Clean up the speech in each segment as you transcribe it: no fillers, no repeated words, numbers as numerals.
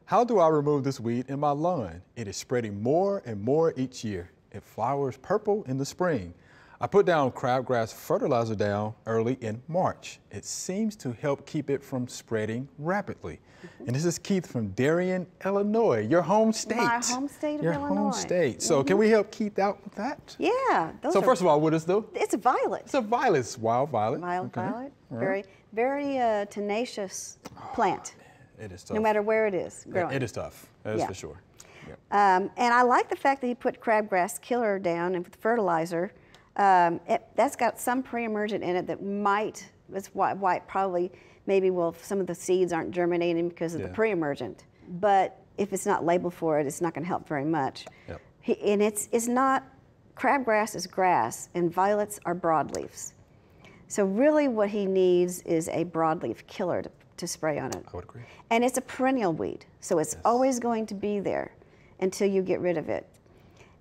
How do I remove this weed in my lawn? It is spreading more and more each year. It flowers purple in the spring. I put down crabgrass fertilizer down early in March. It seems to help keep it from spreading rapidly. And this is Keith from Darien, Illinois, your home state. My home state of your Illinois. Your home state. So can we help Keith out with that? Yeah. So first of all, what is the? It's a violet. It's a violet. It's wild violet. Wild violet. Right. Very tenacious plant. It is tough. No matter where it is growing. It is tough. That is for sure. Yep. And I like the fact that he put crabgrass killer down and with fertilizer. That's got some pre-emergent in it that might, that's why it probably, maybe some of the seeds aren't germinating because of the pre-emergent. But if it's not labeled for it, it's not going to help very much. Yep. And it's not, crabgrass is grass and violets are broadleaves. So really what he needs is a broadleaf killer to spray on it. I would agree. And it's a perennial weed, so it's always going to be there until you get rid of it.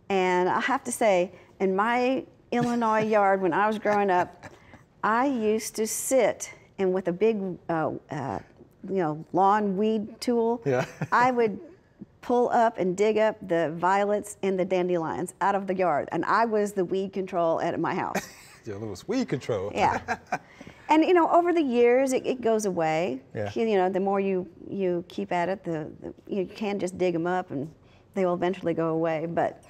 And I have to say, in my Illinois yard when I was growing up, I used to sit and with a big, lawn weed tool, I would pull up and dig up the violets and the dandelions out of the yard, and I was the weed control at my house. Yeah, it was weed control. Yeah. And over the years, it goes away. Yeah. The more you keep at it, you can just dig them up and they will eventually go away. But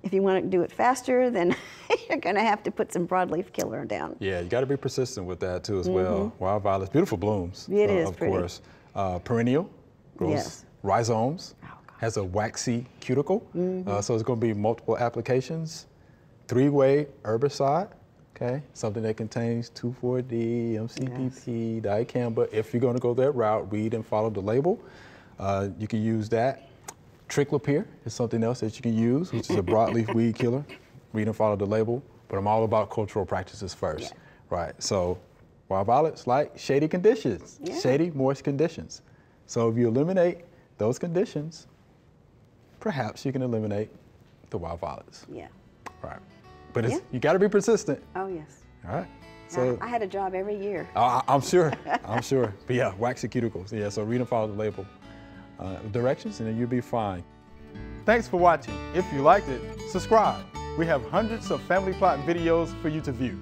if you want to do it faster, then you're going to have to put some broadleaf killer down. Yeah, you got to be persistent with that too as well. Wild violets, beautiful blooms. It is of pretty. Course. Perennial, grows rhizomes, has a waxy cuticle, so it's going to be multiple applications. Three-way herbicide. Okay, something that contains 2,4-D, MCPP, dicamba. If you're going to go that route, read and follow the label. You can use that. Triclopyr is something else that you can use, which is a broadleaf weed killer. Read and follow the label. But I'm all about cultural practices first, right? So wild violets like shady conditions, shady, moist conditions. So if you eliminate those conditions, perhaps you can eliminate the wild violets. Yeah. Right. But you got to be persistent. Oh, yes. All right. So I had a job every year. I'm sure. I'm sure. But yeah, waxy cuticles. Yeah, so read and follow the label directions, and then you'll be fine. Thanks for watching. If you liked it, subscribe. We have hundreds of family plot videos for you to view.